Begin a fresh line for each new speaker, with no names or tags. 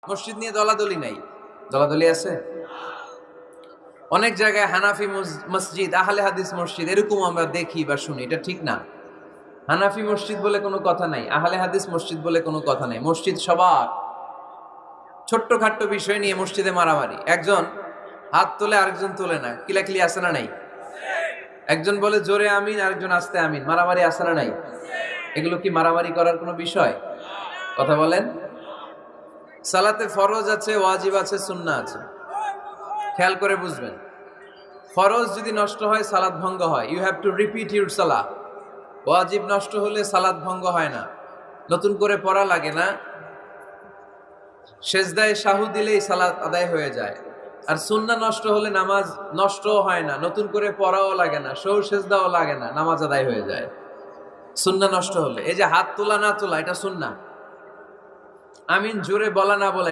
মসজিদ নিয়ে দলাদলি নাই, দলাদলি আছে অনেক জায়গায়। হানাফি মসজিদ, আহলে হাদিস মসজিদ এরকম আমরা দেখি বা শুনি, এটা ঠিক না। হানাফি মসজিদ বলে কোনো কথা নাই, আহলে হাদিস মসজিদ বলে কোনো কথা নাই। মসজিদ সবার। ছোট্ট খাট্ট বিষয় নিয়ে মসজিদে মারামারি, একজন হাত তোলে আরেকজন তোলে না, কিলাকিলি আছে না নাই? একজন বলে জোরে আমিন, আরেকজন আস্তে আমিন, মারামারি আছে না নাই? এগুলো কি মারামারি করার কোনো বিষয়? কথা বলেন। সালাতে ফরজ আছে, ওয়াজিব আছে, সুন্নাহ আছে। খেয়াল করে বুঝবেন। ফরজ যদি নষ্ট হয় সালাত ভঙ্গ হয়, you have to repeat your সালাহ। ওয়াজিব নষ্ট হলে সালাত ভঙ্গ হয় না, নতুন করে পড়া লাগে না, সেজদায় সাহু দিলেই সালাত আদায় হয়ে যায়। আর সুন্নাহ নষ্ট হলে নামাজ নষ্টও হয় না, নতুন করে পড়াও লাগে না, সৌ সেজদাও লাগে না, নামাজ আদায় হয়ে যায়। সুন্নাহ নষ্ট হলে, এই যে হাত তোলা না তোলা, এটা সুন্নাহ। আমিন জোরে বলা না বলা